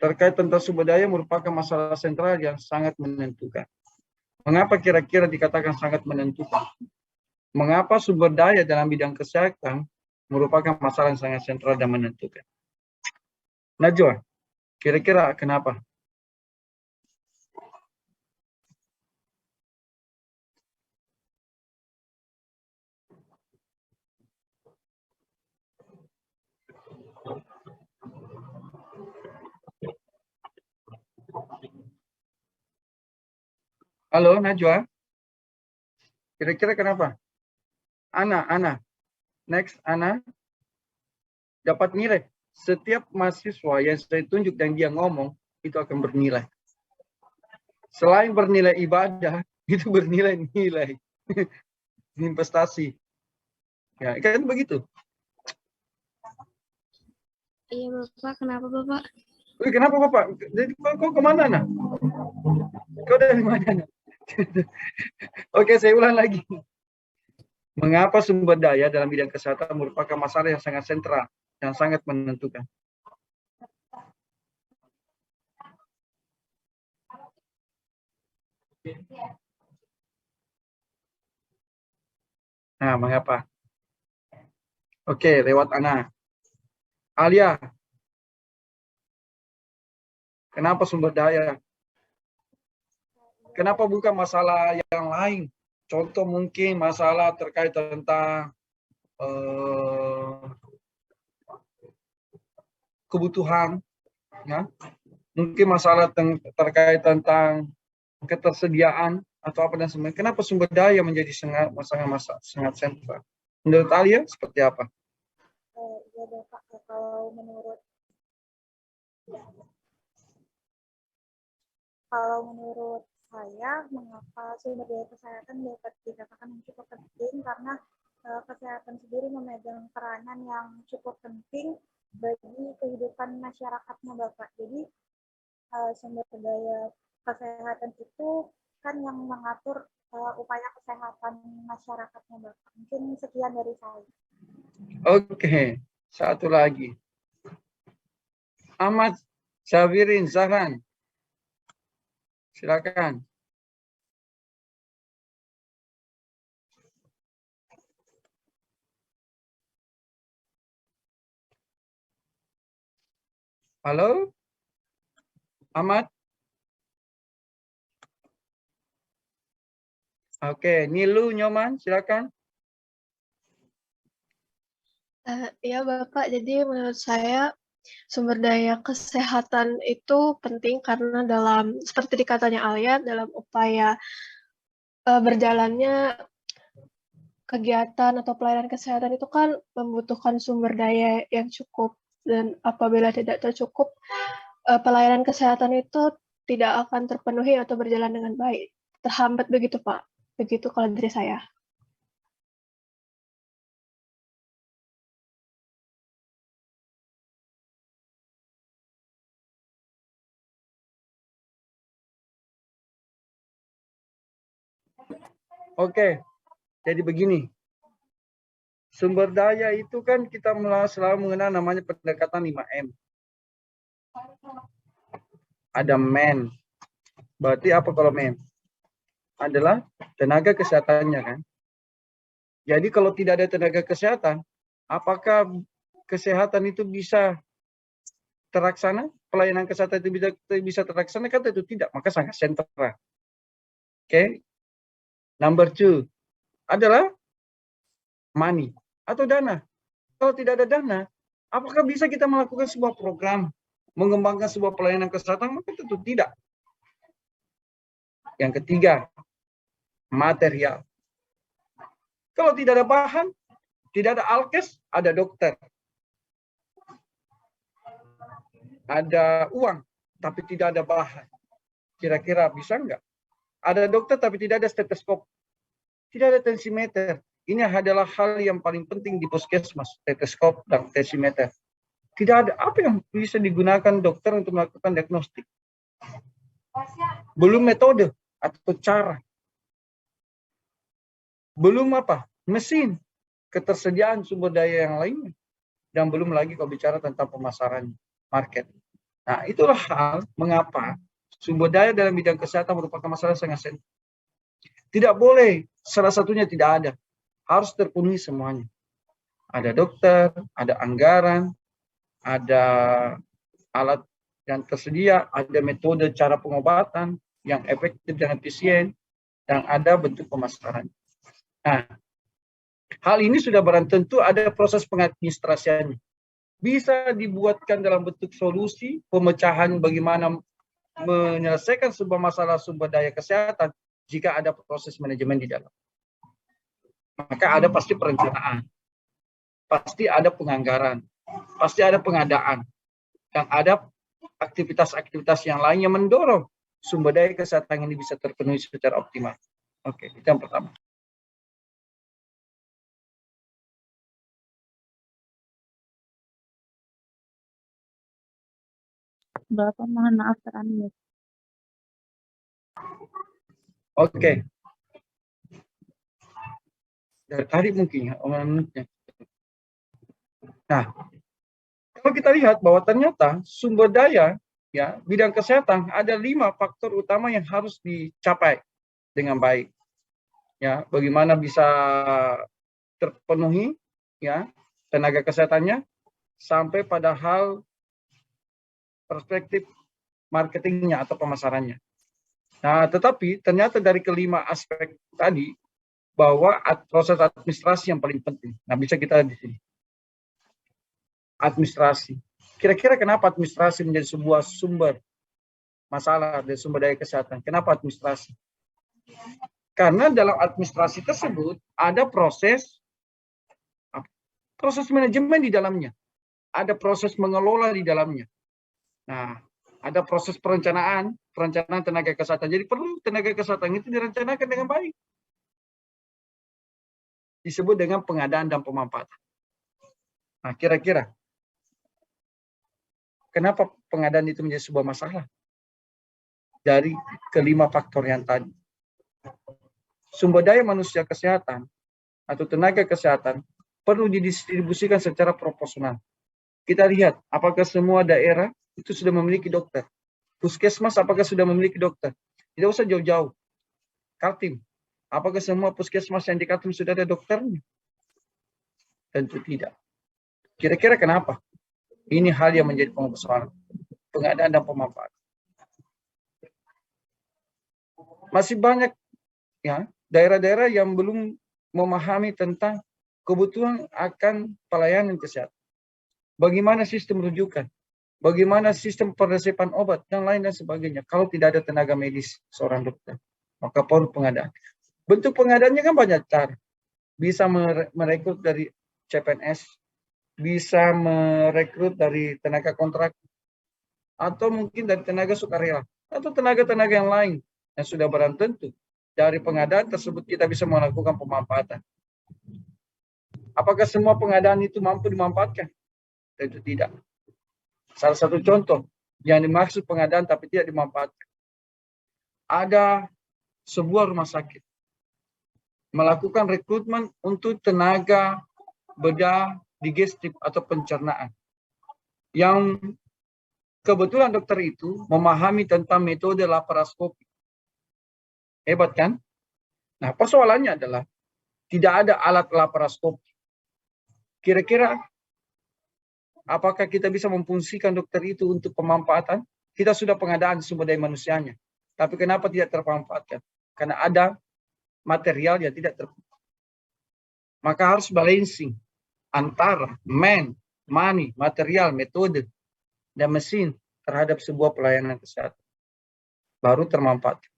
terkait tentang sumber daya merupakan masalah sentral yang sangat menentukan. Mengapa kira-kira dikatakan sangat menentukan? Mengapa sumber daya dalam bidang kesehatan merupakan masalah yang sangat sentral dan menentukan? Najwa, kira-kira kenapa? Halo, Najwa. Kira-kira kenapa? Ana. Next, Ana. Dapat nilai. Setiap mahasiswa yang saya tunjuk dan dia ngomong, itu akan bernilai. Selain bernilai ibadah, itu bernilai-nilai. Investasi. Ya, kan begitu. Iya, Bapak. Kenapa, Bapak? Kenapa, Bapak? Jadi kau kemana, Nak? Kau dari mana, Nak? Oke, saya ulang lagi. Mengapa sumber daya dalam bidang kesehatan merupakan masalah yang sangat sentral, yang sangat menentukan? Nah, mengapa? Oke, lewat Ana. Alia, kenapa sumber daya? Kenapa bukan masalah yang lain? Contoh mungkin masalah terkait tentang kebutuhan, ya. Mungkin masalah terkait tentang ketersediaan atau apa dan sebagainya. Kenapa sumber daya menjadi sangat sentral? Menurut Alia seperti apa? Ya, Bapak. Kalau menurut saya, mengapa sumber daya kesehatan dapat dikatakan cukup penting karena kesehatan sendiri memegang peranan yang cukup penting bagi kehidupan masyarakatnya, Bapak. Jadi sumber daya kesehatan itu kan yang mengatur upaya kesehatan masyarakatnya, Bapak. Mungkin sekian dari saya. Oke, satu lagi. Ahmad Syafirin Zahran. Silakan. Halo? Ahmad? Oke, Nilu Nyoman, silakan. Ya Bapak, jadi menurut saya sumber daya kesehatan itu penting karena seperti dikatanya Alia, dalam upaya berjalannya kegiatan atau pelayanan kesehatan itu kan membutuhkan sumber daya yang cukup, dan apabila tidak tercukup, pelayanan kesehatan itu tidak akan terpenuhi atau berjalan dengan baik. Terhambat begitu Pak, begitu kalau dari saya. Oke, jadi begini. Sumber daya itu kan kita selalu mengenal namanya pendekatan 5M. Ada man. Berarti apa kalau man? Adalah tenaga kesehatannya kan. Jadi kalau tidak ada tenaga kesehatan, apakah kesehatan itu bisa terlaksana? Pelayanan kesehatan itu bisa terlaksana? Kan tentu tidak, maka sangat sentral. Oke. Number 2 adalah money atau dana. Kalau tidak ada dana, apakah bisa kita melakukan sebuah program, mengembangkan sebuah pelayanan kesehatan? Maka tentu tidak. Yang ketiga, material. Kalau tidak ada bahan, tidak ada alkes, ada dokter. Ada uang, tapi tidak ada bahan. Kira-kira bisa nggak? Ada dokter, tapi tidak ada stetoskop. Tidak ada tensimeter. Ini adalah hal yang paling penting di puskesmas, stetoskop dan tensimeter. Tidak ada apa yang bisa digunakan dokter untuk melakukan diagnostik. Belum metode atau cara. Belum apa? Mesin, ketersediaan sumber daya yang lainnya. Dan belum lagi kalau bicara tentang pemasaran market. Nah, itulah hal mengapa sumber daya dalam bidang kesehatan merupakan masalah sangat sensitif. Tidak boleh salah satunya tidak ada. Harus terpenuhi semuanya. Ada dokter, ada anggaran, ada alat yang tersedia, ada metode cara pengobatan yang efektif dan efisien, dan ada bentuk pemasaran. Nah, hal ini sudah barang tentu ada proses pengadministrasiannya. Bisa dibuatkan dalam bentuk solusi, pemecahan bagaimana menyelesaikan sebuah masalah sumber daya kesehatan jika ada proses manajemen di dalam. Maka ada pasti perencanaan, pasti ada penganggaran, pasti ada pengadaan, dan ada aktivitas-aktivitas yang lainnya mendorong sumber daya kesehatan ini bisa terpenuhi secara optimal. Oke, itu yang pertama. Bapak mohon maaf terunmute. Oke. Dari tadi mungkin ya, menurutnya. Nah, kalau kita lihat bahwa ternyata sumber daya ya bidang kesehatan ada 5 faktor utama yang harus dicapai dengan baik. Ya, bagaimana bisa terpenuhi ya tenaga kesehatannya sampai pada hal perspektif marketingnya atau pemasarannya. Nah, tetapi ternyata dari kelima aspek tadi bahwa proses administrasi yang paling penting. Nah, bisa kita lihat di sini. Administrasi. Kira-kira kenapa administrasi menjadi sebuah sumber masalah dari sumber daya kesehatan? Kenapa administrasi? Karena dalam administrasi tersebut ada proses manajemen di dalamnya. Ada proses mengelola di dalamnya. Nah, ada proses perencanaan tenaga kesehatan. Jadi perlu tenaga kesehatan itu direncanakan dengan baik. Disebut dengan pengadaan dan pemanfaatan. Nah, kira-kira kenapa pengadaan itu menjadi sebuah masalah? Dari kelima faktor yang tadi. Sumber daya manusia kesehatan atau tenaga kesehatan perlu didistribusikan secara proporsional. Kita lihat apakah semua daerah itu sudah memiliki dokter. Puskesmas apakah sudah memiliki dokter? Tidak usah jauh-jauh. Kaltim, apakah semua puskesmas yang di Kaltim sudah ada dokternya? Tentu tidak. Kira-kira kenapa? Ini hal yang menjadi persoalan. Pengadaan dan pemanfaatan. Masih banyak ya daerah-daerah yang belum memahami tentang kebutuhan akan pelayanan kesehatan. Bagaimana sistem rujukan? Bagaimana sistem peresepan obat dan lain dan sebagainya. Kalau tidak ada tenaga medis seorang dokter, maka perlu pengadaan. Bentuk pengadaannya kan banyak cara. Bisa merekrut dari CPNS, bisa merekrut dari tenaga kontrak, atau mungkin dari tenaga sukarela, atau tenaga-tenaga yang lain yang sudah barang tentu. Dari pengadaan tersebut kita bisa melakukan pemanfaatan. Apakah semua pengadaan itu mampu dimanfaatkan? Tentu tidak. Salah satu contoh yang dimaksud pengadaan tapi tidak dimanfaatkan. Ada sebuah rumah sakit melakukan rekrutmen untuk tenaga bedah digestif atau pencernaan. Yang kebetulan dokter itu memahami tentang metode laparoskopi. Hebat kan? Nah, persoalannya adalah tidak ada alat laparoskopi. Kira-kira apakah kita bisa memfungsikan dokter itu untuk pemanfaatan? Kita sudah pengadaan sumber daya manusianya. Tapi kenapa tidak termanfaatkan? Karena ada material yang tidak terpakai. Maka harus balancing antara money, material, metode, dan mesin terhadap sebuah pelayanan kesehatan. Baru termanfaatkan.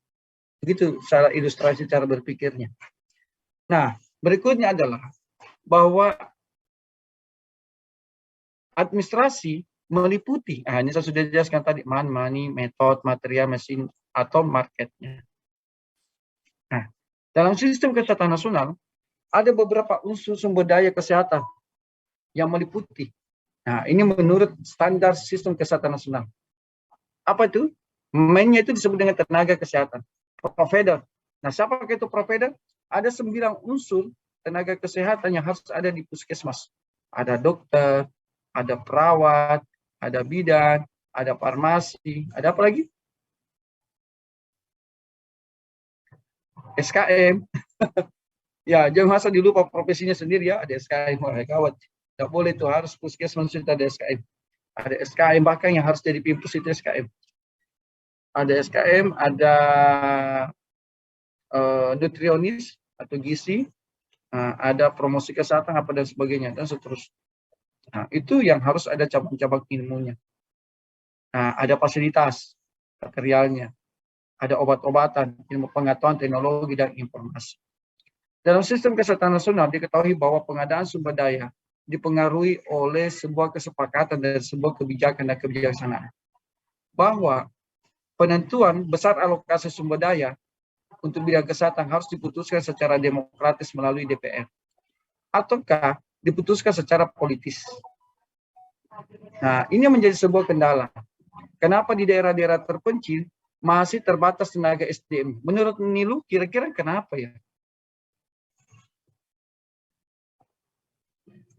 Begitu cara ilustrasi cara berpikirnya. Nah, berikutnya adalah bahwa administrasi meliputi, ini saya sudah jelaskan tadi, money, metode, material, mesin, atau marketnya. Nah, dalam sistem kesehatan nasional, ada beberapa unsur sumber daya kesehatan yang meliputi. Nah, ini menurut standar sistem kesehatan nasional. Apa itu? Mainnya itu disebut dengan tenaga kesehatan. Provider. Nah, siapa itu provider? Ada 9 unsur tenaga kesehatan yang harus ada di puskesmas. Ada dokter, ada perawat, ada bidan, ada farmasi, ada apa lagi? SKM. Ya, jangan masa dilupa profesinya sendiri ya, ada SKM, gawat. Tidak boleh tuh, harus puskesmas itu ada SKM. Ada SKM bahkan yang harus jadi pimpus itu SKM. Ada SKM, ada nutrionis atau gizi, ada promosi kesehatan apa dan sebagainya dan seterusnya. Nah, itu yang harus ada cabang-cabang ilmunya. Nah, ada fasilitas materialnya, ada obat-obatan, ilmu pengetahuan, teknologi dan informasi. Dalam sistem kesehatan nasional diketahui bahwa pengadaan sumber daya dipengaruhi oleh sebuah kesepakatan dan sebuah kebijakan dan kebijaksanaan. Bahwa penentuan besar alokasi sumber daya untuk bidang kesehatan harus diputuskan secara demokratis melalui DPR. Ataukah diputuskan secara politis. Nah, ini menjadi sebuah kendala. Kenapa di daerah-daerah terpencil masih terbatas tenaga SDM? Menurut Nilu, kira-kira kenapa ya?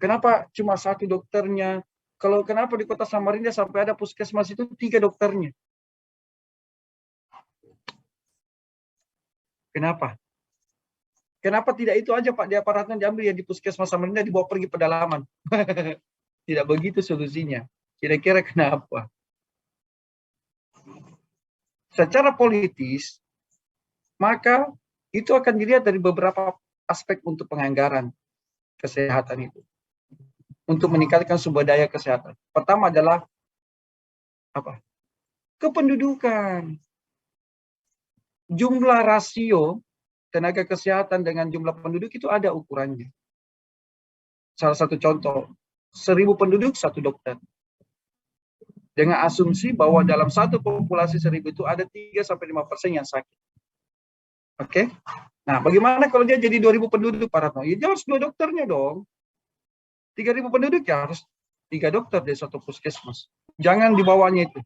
Kenapa cuma 1 dokternya? Kalau kenapa di kota Samarinda sampai ada puskesmas itu 3 dokternya? Kenapa? Kenapa tidak itu aja Pak, di aparatnya diambil ya di puskesmas Samarinda dibawa pergi pedalaman? Tidak begitu solusinya. Kira-kira kenapa? Secara politis, maka itu akan dilihat dari beberapa aspek untuk penganggaran kesehatan itu. Untuk meningkatkan sumber daya kesehatan. Pertama adalah apa? Kependudukan. Jumlah rasio tenaga kesehatan dengan jumlah penduduk itu ada ukurannya. Salah satu contoh, 1000 penduduk 1 dokter. Dengan asumsi bahwa dalam satu populasi 1000 itu ada 3-5% yang sakit. Oke? Nah, bagaimana kalau dia jadi 2000 penduduk, Pak Ratno? Ya, dia harus 2 dokternya dong. 3000 penduduk ya harus 3 dokter di satu puskesmas. Jangan dibawanya itu.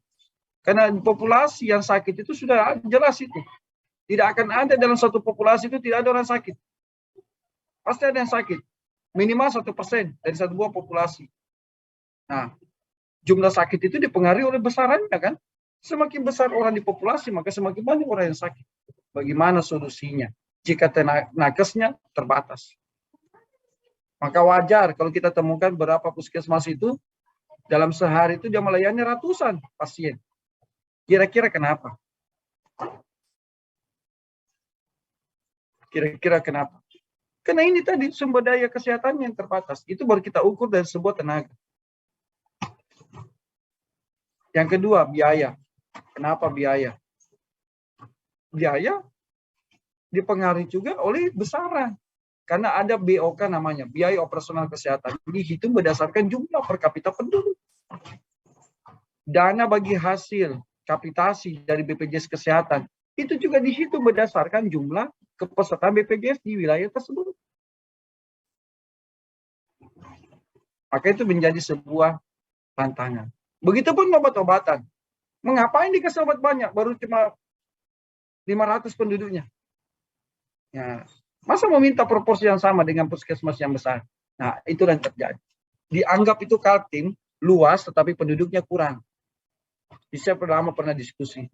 Karena populasi yang sakit itu sudah jelas itu. Tidak akan ada dalam satu populasi itu tidak ada orang sakit. Pasti ada yang sakit. Minimal 1% dari satu buah populasi. Nah, jumlah sakit itu dipengaruhi oleh besarannya kan. Semakin besar orang di populasi, maka semakin banyak orang yang sakit. Bagaimana solusinya? Jika nakesnya terbatas. Maka wajar kalau kita temukan berapa puskesmas itu, dalam sehari itu dia melayani ratusan pasien. Kira-kira kenapa? Kira-kira kenapa? Karena ini tadi sumber daya kesehatan yang terbatas. Itu baru kita ukur dari sebuah tenaga. Yang kedua, biaya. Kenapa biaya? Biaya dipengaruhi juga oleh besaran. Karena ada BOK namanya, biaya operasional kesehatan. Dihitung berdasarkan jumlah per kapita penduduk. Dana bagi hasil kapitasi dari BPJS Kesehatan itu juga dihitung berdasarkan jumlah kepesertaan BPJS di wilayah tersebut. Maka itu menjadi sebuah tantangan. Begitupun obat-obatan. Mengapain dikasih obat banyak? Baru cuma 500 penduduknya. Ya, masa meminta proporsi yang sama dengan puskesmas yang besar? Nah, itu yang terjadi. Dianggap itu Kaltim luas, tetapi penduduknya kurang. Saya pernah diskusi.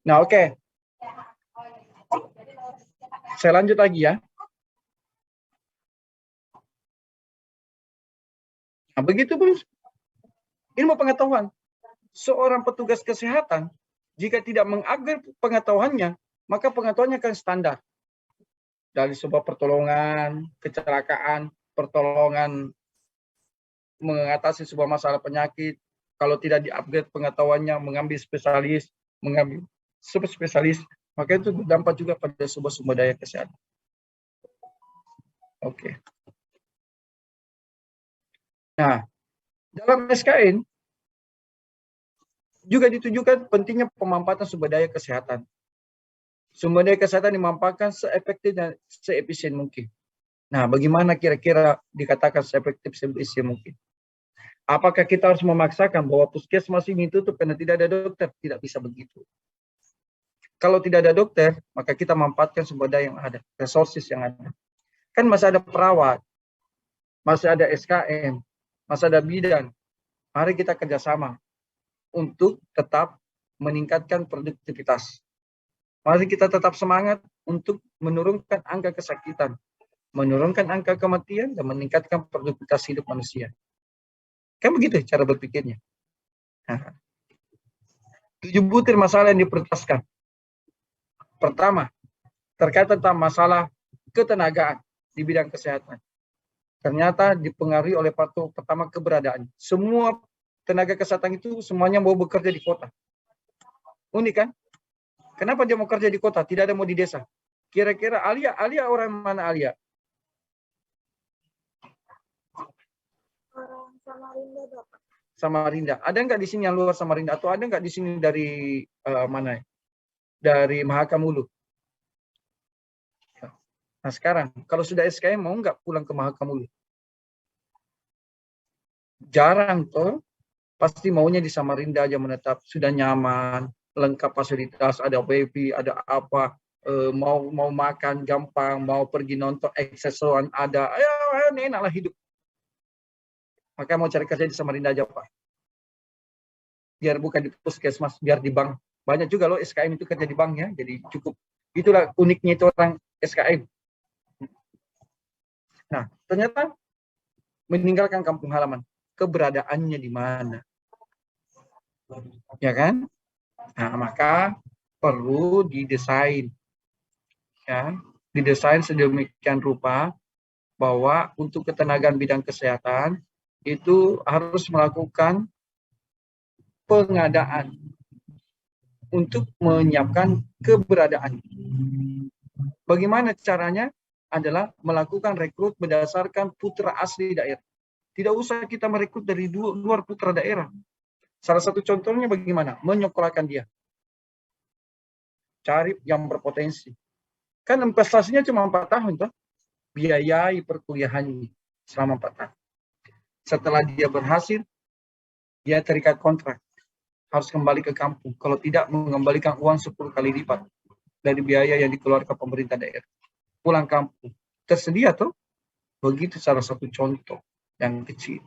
Nah, oke. Saya lanjut lagi ya. Nah, begitu pun ilmu pengetahuan. Seorang petugas kesehatan, jika tidak mengupgrade pengetahuannya, maka pengetahuannya akan standar. Dari sebuah pertolongan, kecelakaan, pertolongan mengatasi sebuah masalah penyakit, kalau tidak di-upgrade pengetahuannya, mengambil spesialis, mengambil subspesialis, maka itu berdampak juga pada sebuah sumber daya kesehatan. Oke. Nah, dalam SKN juga ditujukan pentingnya pemanfaatan sumber daya kesehatan. Sumber daya kesehatan dimanfaatkan seefektif dan seefisien mungkin. Nah, bagaimana kira-kira dikatakan seefektif, seefisien mungkin? Apakah kita harus memaksakan bahwa puskesmas ini tutup karena tidak ada dokter? Tidak bisa begitu. Kalau tidak ada dokter, maka kita manfaatkan sumber daya yang ada, resources yang ada. Kan masih ada perawat, masih ada SKM, masih ada bidan. Mari kita kerjasama untuk tetap meningkatkan produktivitas. Mari kita tetap semangat untuk menurunkan angka kesakitan, menurunkan angka kematian, dan meningkatkan produktivitas hidup manusia. Kan begitu cara berpikirnya. Nah, 7 butir masalah yang diprioritaskan. Pertama, terkait tentang masalah ketenagaan di bidang kesehatan. Ternyata dipengaruhi oleh faktor pertama, keberadaan. Semua tenaga kesehatan itu semuanya mau bekerja di kota. Unik kan? Kenapa dia mau kerja di kota? Tidak ada mau di desa. Kira-kira Alia orang mana Alia? Orang Samarinda, Dok. Samarinda. Ada nggak di sini yang luar Samarinda? Atau ada nggak di sini dari mana? Dari Mahakamulu. Nah sekarang, kalau sudah SKM mau nggak pulang ke Mahakamulu? Jarang tuh. Pasti maunya di Samarinda aja menetap. Sudah nyaman, lengkap fasilitas, ada wifi, ada apa. Mau makan gampang, mau pergi nonton aksesoran ada. Ayo, enak lah hidup. Maka mau cari kerja di Samarinda aja Pak. Biar bukan di puskesmas, biar di bank. Banyak juga loh SKM itu kerja di bank ya, jadi cukup. Itulah uniknya itu orang SKM. Nah, ternyata meninggalkan kampung halaman. Keberadaannya di mana? Ya kan? Nah, maka perlu didesain. Ya, didesain sedemikian rupa bahwa untuk ketenagaan bidang kesehatan itu harus melakukan pengadaan untuk menyiapkan keberadaan. Bagaimana caranya? Adalah melakukan rekrut berdasarkan putra asli daerah. Tidak usah kita merekrut dari luar putra daerah. Salah satu contohnya bagaimana? Menyekolahkan dia. Cari yang berpotensi. Kan investasinya cuma 4 tahun, toh? Biayai perkuliahannya selama 4 tahun. Setelah dia berhasil, dia terikat kontrak. Harus kembali ke kampung. Kalau tidak, mengembalikan uang 10 kali lipat dari biaya yang dikeluarkan pemerintah daerah. Pulang kampung. Tersedia tuh. Begitu salah satu contoh yang kecil.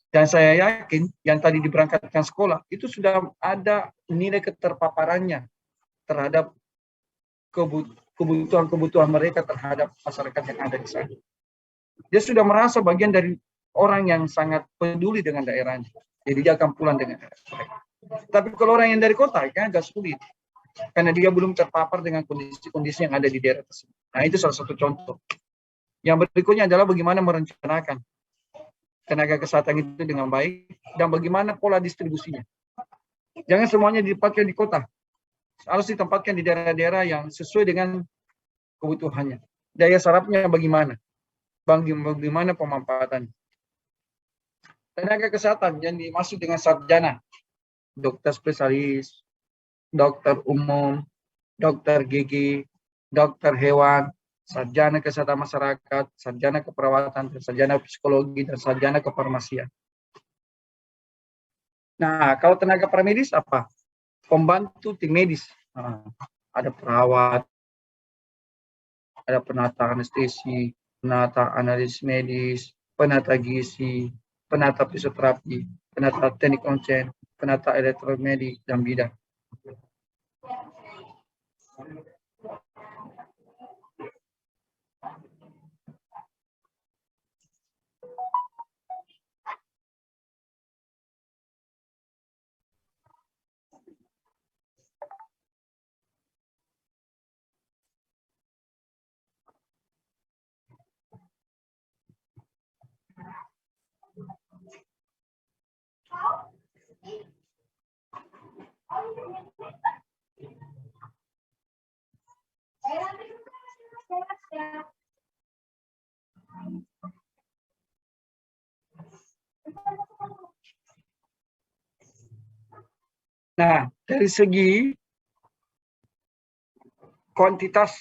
Dan saya yakin yang tadi diberangkatkan sekolah, itu sudah ada nilai keterpaparannya terhadap kebutuhan mereka terhadap masyarakat yang ada di sana. Dia sudah merasa bagian dari orang yang sangat peduli dengan daerahnya. Jadi dia akan pulang dengan mereka. Tapi kalau orang yang dari kota, kan agak sulit. Karena dia belum terpapar dengan kondisi-kondisi yang ada di daerah tersebut. Nah, itu salah satu contoh. Yang berikutnya adalah bagaimana merencanakan tenaga kesehatan itu dengan baik dan bagaimana pola distribusinya. Jangan semuanya ditempatkan di kota. Harus ditempatkan di daerah-daerah yang sesuai dengan kebutuhannya. Daya sarafnya bagaimana? Bagaimana pemanfaatannya? Tenaga kesehatan yang dimaksud dengan sarjana, dokter spesialis, dokter umum, dokter gigi, dokter hewan, sarjana kesehatan masyarakat, sarjana keperawatan, sarjana psikologi, dan sarjana kefarmasian. Nah, kalau tenaga paramedis apa? Pembantu tim medis. Nah, ada perawat, ada penata anestesi, penata analis medis, penata gizi, penata fisioterapi, penata teknik konsen, penata elektromedik, dan bidan. Nah, dari segi kuantitas,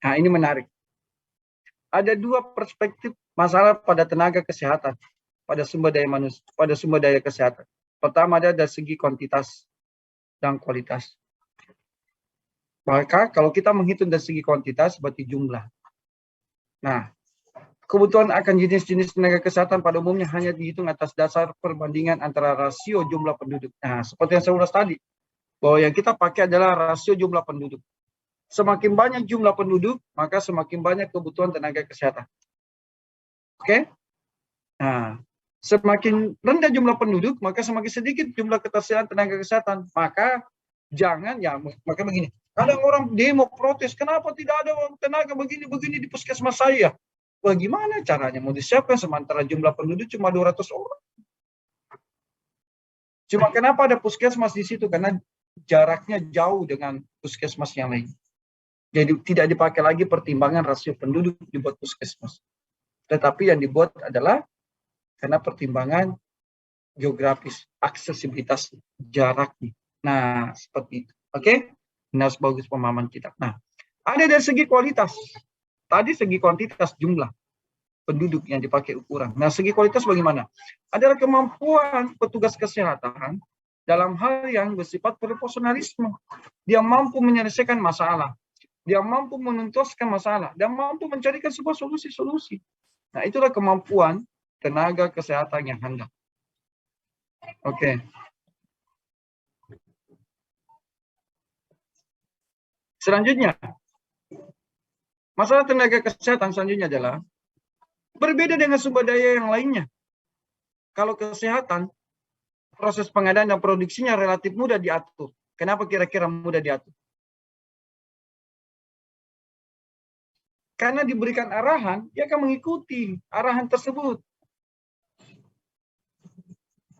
nah ini menarik. Ada dua perspektif masalah pada tenaga kesehatan, pada sumber daya manusia, pada sumber daya kesehatan. Pertama ada dari segi kuantitas dan kualitas. Maka kalau kita menghitung dari segi kuantitas berarti jumlah. Nah, kebutuhan akan jenis-jenis tenaga kesehatan pada umumnya hanya dihitung atas dasar perbandingan antara rasio jumlah penduduk. Nah, seperti yang saya ulas tadi, bahwa yang kita pakai adalah rasio jumlah penduduk. Semakin banyak jumlah penduduk, maka semakin banyak kebutuhan tenaga kesehatan. Oke? Nah, semakin rendah jumlah penduduk, maka semakin sedikit jumlah ketersediaan tenaga kesehatan. Maka jangan, ya, maka begini. Kadang orang demo protes, kenapa tidak ada tenaga begini-begini di puskesmas saya? Bagaimana caranya mau disiapkan sementara jumlah penduduk cuma 200 orang? Cuma kenapa ada puskesmas di situ? Karena jaraknya jauh dengan puskesmas yang lain. Jadi tidak dipakai lagi pertimbangan rasio penduduk dibuat puskesmas. Tetapi yang dibuat adalah karena pertimbangan geografis, aksesibilitas, jaraknya. Nah, seperti itu. Oke? Ini harus bagus pemahaman kita. Nah, ada dari segi kualitas. Tadi segi kuantitas jumlah penduduk yang dipakai ukuran. Nah, segi kualitas bagaimana? Adalah kemampuan petugas kesehatan dalam hal yang bersifat profesionalisme. Dia mampu menyelesaikan masalah. Dia mampu menuntaskan masalah. Dia mampu mencarikan sebuah solusi-solusi. Nah, itulah kemampuan tenaga kesehatan yang handal. Oke. Selanjutnya, masalah tenaga kesehatan selanjutnya adalah berbeda dengan sumber daya yang lainnya. Kalau kesehatan, proses pengadaan dan produksinya relatif mudah diatur. Kenapa kira-kira mudah diatur? Karena diberikan arahan, dia akan mengikuti arahan tersebut.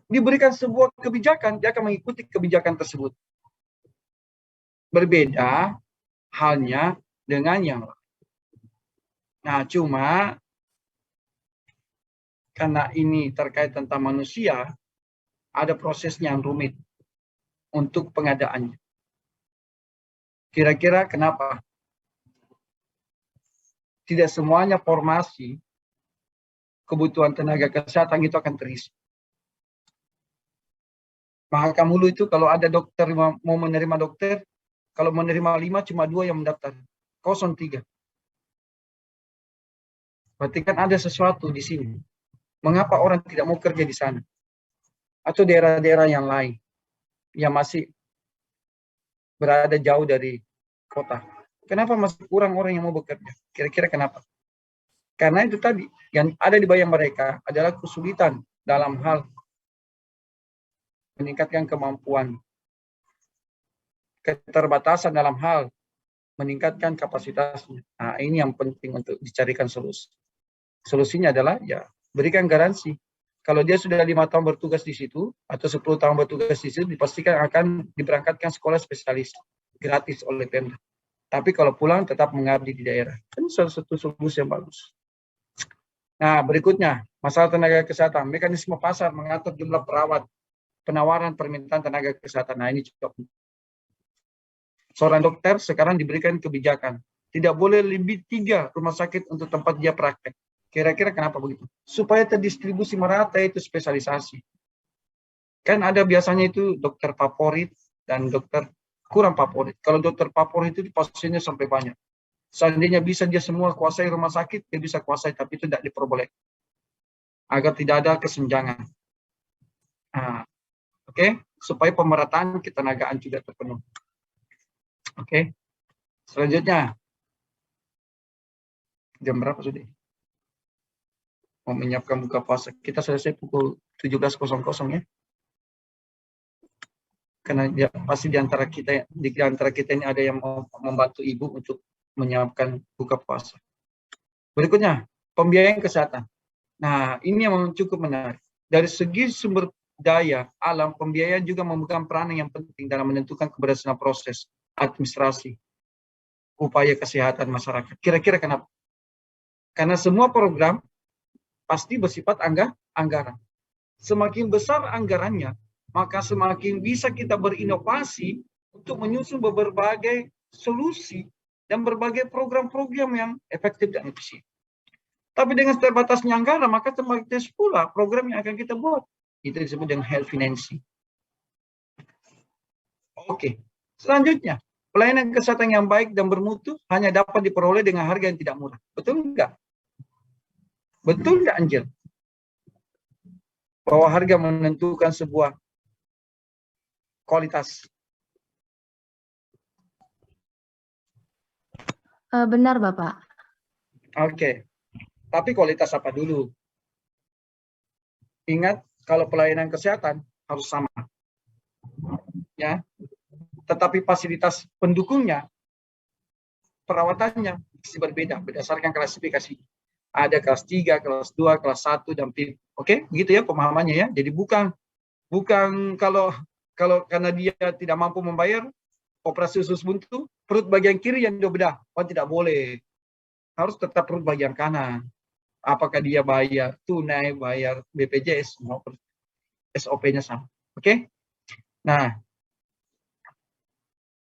Diberikan sebuah kebijakan, dia akan mengikuti kebijakan tersebut. Berbeda halnya dengan yang lain. Nah, cuma karena ini terkait tentang manusia, ada prosesnya yang rumit untuk pengadaannya. Kira-kira kenapa? Tidak semuanya formasi kebutuhan tenaga kesehatan itu akan terisi. Maka dulu itu kalau ada dokter mau menerima dokter, kalau menerima 5 cuma 2 yang mendaftar, kosong 3. Berarti kan ada sesuatu di sini. Mengapa orang tidak mau kerja di sana? Atau daerah-daerah yang lain yang masih berada jauh dari kota. Kenapa masih kurang orang yang mau bekerja? Kira-kira kenapa? Karena itu tadi, yang ada di bayang mereka adalah kesulitan dalam hal meningkatkan kemampuan, keterbatasan dalam hal meningkatkan kapasitasnya. Nah, ini yang penting untuk dicarikan solusi. Solusinya adalah, ya, berikan garansi. Kalau dia sudah 5 tahun bertugas di situ, atau 10 tahun bertugas di situ, dipastikan akan diberangkatkan sekolah spesialis, gratis oleh Pemda. Tapi kalau pulang tetap mengabdi di daerah. Ini salah satu solusi yang bagus. Nah, berikutnya, masalah tenaga kesehatan. Mekanisme pasar mengatur jumlah perawat, penawaran permintaan tenaga kesehatan. Nah, ini cukup. Seorang dokter sekarang diberikan kebijakan. Tidak boleh lebih 3 rumah sakit untuk tempat dia praktek. Kira-kira kenapa begitu? Supaya terdistribusi merata itu spesialisasi. Kan ada biasanya itu dokter favorit dan dokter kurang favorit. Kalau dokter favorit itu pasiennya sampai banyak. Seandainya bisa dia semua kuasai rumah sakit, dia bisa kuasai, tapi itu tidak diperbolehkan. Agar tidak ada kesenjangan. Nah, oke? Supaya pemerataan ketenagaan juga terpenuhi. Oke? Selanjutnya. Jam berapa sudah? Mau menyiapkan buka puasa. Kita selesai pukul 17.00 ya. Karena ya, pasti di antara kita ini ada yang mau membantu ibu untuk menyiapkan buka puasa. Berikutnya, pembiayaan kesehatan. Nah, ini yang cukup menarik. Dari segi sumber daya alam, pembiayaan juga memegang peranan yang penting dalam menentukan keberhasilan proses administrasi upaya kesehatan masyarakat. Kira-kira kenapa? Karena semua program pasti bersifat anggaran. Semakin besar anggarannya, maka semakin bisa kita berinovasi untuk menyusun berbagai solusi dan berbagai program-program yang efektif dan efisien. Tapi dengan terbatasnya anggaran, maka terbatas pula program yang akan kita buat. Itu disebut dengan health financing. Oke, selanjutnya, pelayanan kesehatan yang baik dan bermutu hanya dapat diperoleh dengan harga yang tidak murah. Betul enggak? Betul enggak, Angel? Bahwa harga menentukan sebuah kualitas. Benar, Bapak. Oke. Tapi kualitas apa dulu? Ingat, kalau pelayanan kesehatan harus sama. Ya. Tetapi fasilitas pendukungnya, perawatannya masih berbeda berdasarkan klasifikasi. Ada kelas 3, kelas 2, kelas 1 dan PIP. Oke, begitu ya pemahamannya ya. Jadi bukan kalau karena dia tidak mampu membayar operasi usus buntu, perut bagian kiri yang dia bedah. Oh, tidak boleh. Harus tetap perut bagian kanan. Apakah dia bayar tunai, bayar BPJS, maupun SOP-nya sama. Oke? Nah,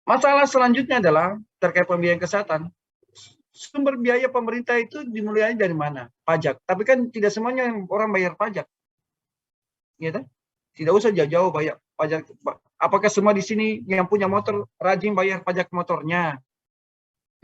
masalah selanjutnya adalah terkait pembiayaan kesehatan. Sumber biaya pemerintah itu dimulai dari mana? Pajak. Tapi kan tidak semuanya orang bayar pajak. Gitu? Tidak usah jauh-jauh bayar pajak. Apakah semua di sini yang punya motor rajin bayar pajak motornya?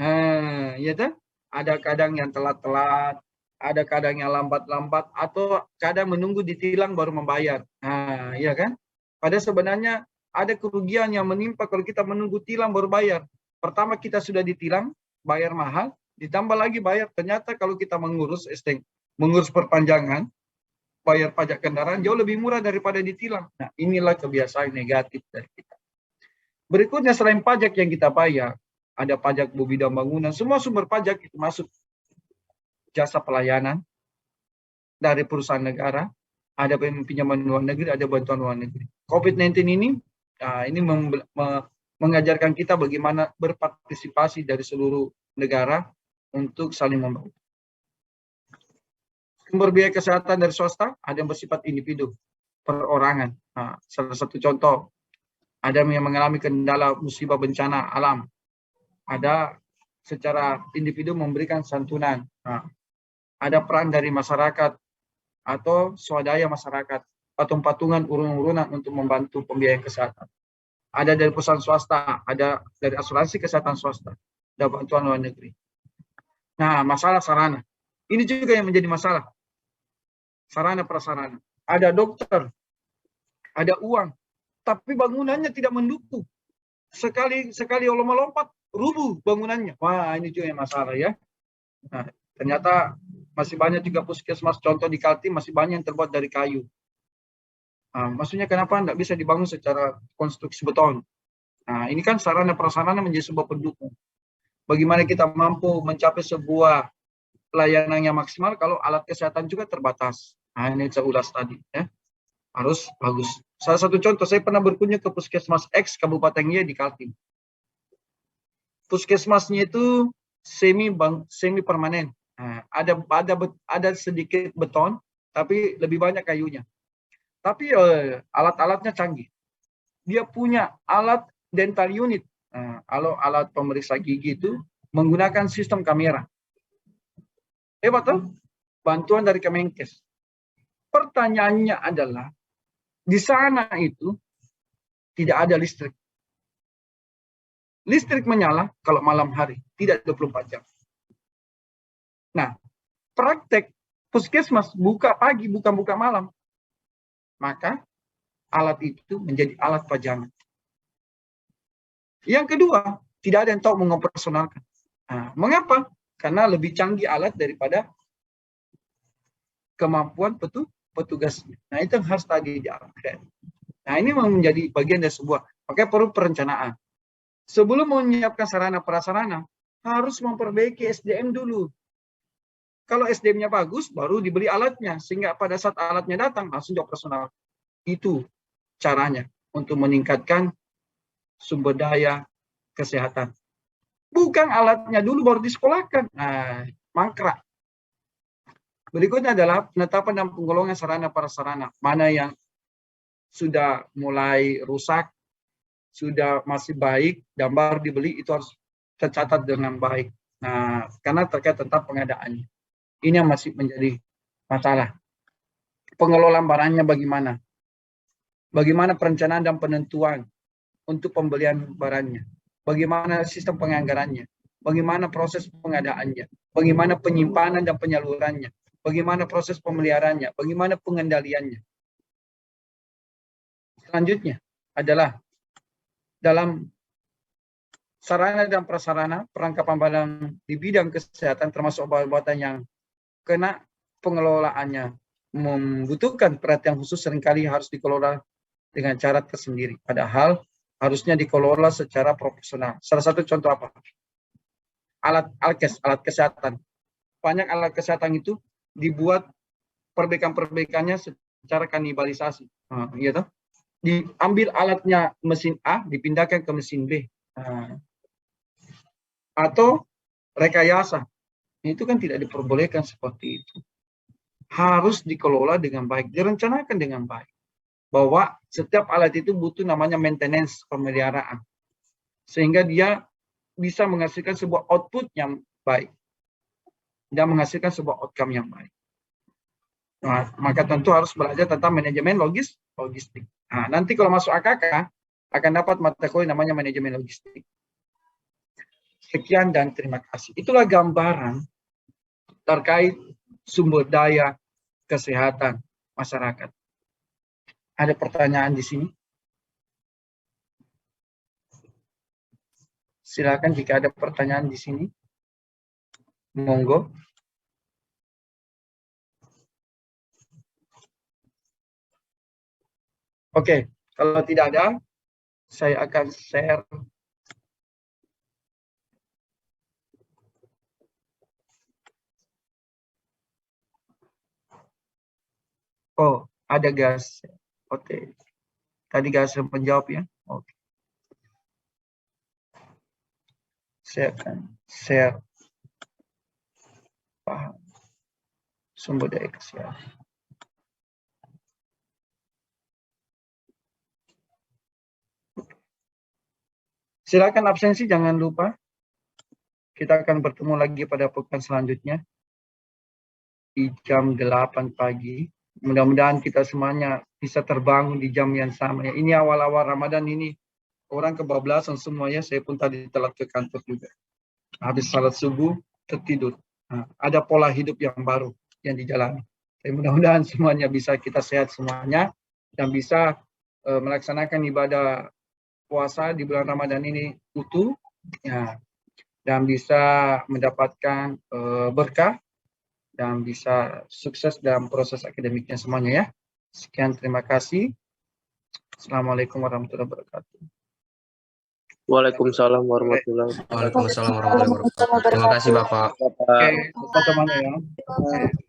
Nah, ya kan? Ada kadang yang telat-telat, ada kadang yang lambat-lambat, atau kadang menunggu ditilang baru membayar. Nah, ya kan? Padahal sebenarnya ada kerugian yang menimpa kalau kita menunggu tilang baru bayar. Pertama kita sudah ditilang, bayar mahal, ditambah lagi bayar. Ternyata kalau kita mengurus perpanjangan, bayar pajak kendaraan jauh lebih murah daripada ditilang. Nah, inilah kebiasaan negatif dari kita. Berikutnya, selain pajak yang kita bayar, ada pajak bumi dan bangunan, semua sumber pajak itu masuk. Jasa pelayanan dari perusahaan negara, ada pinjaman luar negeri, ada bantuan luar negeri. COVID-19 ini mengajarkan kita bagaimana berpartisipasi dari seluruh negara untuk saling membantu. Sumber biaya kesehatan dari swasta ada yang bersifat individu, perorangan. Nah, salah satu contoh, ada yang mengalami kendala musibah bencana alam. Ada secara individu memberikan santunan. Nah, ada peran dari masyarakat atau swadaya masyarakat, patung-patungan, urun-urunan untuk membantu pembiayaan kesehatan. Ada dari perusahaan swasta, ada dari asuransi kesehatan swasta, ada bantuan luar negeri. Nah, masalah sarana. Ini juga yang menjadi masalah. Sarana prasarana. Ada dokter, ada uang, tapi bangunannya tidak mendukung. Sekali Allah melompat, rubuh bangunannya. Wah, ini juga yang masalah ya. Nah, ternyata masih banyak juga puskesmas, contoh di Kaltim masih banyak yang terbuat dari kayu. Nah, maksudnya kenapa tidak bisa dibangun secara konstruksi beton? Nah, ini kan sarana prasarana menjadi sebuah pendukung. Bagaimana kita mampu mencapai sebuah pelayanan yang maksimal kalau alat kesehatan juga terbatas. Nah, ini saya ulas tadi ya. Harus bagus. Salah satu contoh, saya pernah berkunjung ke Puskesmas X Kabupaten Y di Kaltim. Puskesmasnya itu semi permanen. Nah, ada sedikit beton, tapi lebih banyak kayunya. Tapi alat-alatnya canggih. Dia punya alat dental unit. Nah, alat pemeriksa gigi itu menggunakan sistem kamera. Hebat tuh? Bantuan dari Kemenkes. Pertanyaannya adalah, di sana itu tidak ada listrik. Listrik menyala kalau malam hari, tidak 24 jam. Nah, praktek puskesmas buka pagi, bukan buka malam. Maka alat itu menjadi alat pajangan. Yang kedua, tidak ada yang tahu mengoperasionalkan. Nah, mengapa? Karena lebih canggih alat daripada kemampuan petugasnya. Nah, itu harus tadi di-upgrade. Nah, ini menjadi bagian dari sebuah, makanya perlu perencanaan. Sebelum menyiapkan sarana prasarana, harus memperbaiki SDM dulu. Kalau SDM-nya bagus, baru dibeli alatnya. Sehingga pada saat alatnya datang, langsung dioperasional. Itu caranya untuk meningkatkan sumber daya kesehatan. Bukan alatnya dulu baru disekolahkan. Nah, mangkrak. Berikutnya adalah penetapan dan penggolongan sarana prasarana. Mana yang sudah mulai rusak, sudah masih baik dan baru dibeli, itu harus tercatat dengan baik. Nah, karena terkait tentang pengadaannya. Ini yang masih menjadi masalah. Pengelolaan barangnya bagaimana? Bagaimana perencanaan dan penentuan untuk pembelian barangnya? Bagaimana sistem penganggarannya? Bagaimana proses pengadaannya? Bagaimana penyimpanan dan penyalurannya? Bagaimana proses pemeliharaannya? Bagaimana pengendaliannya? Selanjutnya adalah dalam sarana dan prasarana perlengkapan barang di bidang kesehatan termasuk obat-obatan yang kena pengelolaannya membutuhkan perhatian khusus, seringkali harus dikelola dengan cara tersendiri. Padahal harusnya dikelola secara profesional. Salah satu contoh apa? Alat kesehatan. Banyak alat kesehatan itu dibuat perbaikan-perbaikannya secara kanibalisasi. Gitu. Diambil alatnya mesin A, dipindahkan ke mesin B. Atau rekayasa. Itu kan tidak diperbolehkan seperti itu. Harus dikelola dengan baik, direncanakan dengan baik. Bahwa setiap alat itu butuh namanya maintenance, pemeliharaan. Sehingga dia bisa menghasilkan sebuah output yang baik. Dan menghasilkan sebuah outcome yang baik. Nah, maka tentu harus belajar tentang manajemen logistik. Nah, nanti kalau masuk AKK, akan dapat mata kuliah namanya manajemen logistik. Sekian dan terima kasih. Itulah gambaran terkait sumber daya kesehatan masyarakat. Ada pertanyaan di sini? Silakan jika ada pertanyaan di sini. Monggo. Oke, kalau tidak ada, saya akan share. Oh, ada gas. Oke. Tadi gas menjawab ya. Oke. Saya akan share paham sumber daya kesehatan. Silakan absensi, jangan lupa. Kita akan bertemu lagi pada pekan selanjutnya di jam 8 pagi. Mudah-mudahan kita semuanya bisa terbangun di jam yang sama. Ya, ini awal-awal Ramadan ini orang kebablasan semuanya. Saya pun tadi telat ke kantor juga. Habis salat subuh tertidur. Nah, ada pola hidup yang baru yang dijalani. Mudah-mudahan semuanya bisa kita sehat semuanya dan bisa melaksanakan ibadah puasa di bulan Ramadan ini utuh, ya, dan bisa mendapatkan berkah dan bisa sukses dalam proses akademiknya semuanya ya. Sekian, terima kasih. Assalamualaikum warahmatullahi wabarakatuh. Waalaikumsalam warahmatullahi wabarakatuh. Waalaikumsalam warahmatullahi wabarakatuh. Terima kasih Bapak. Oke, sama-sama ya. Oke.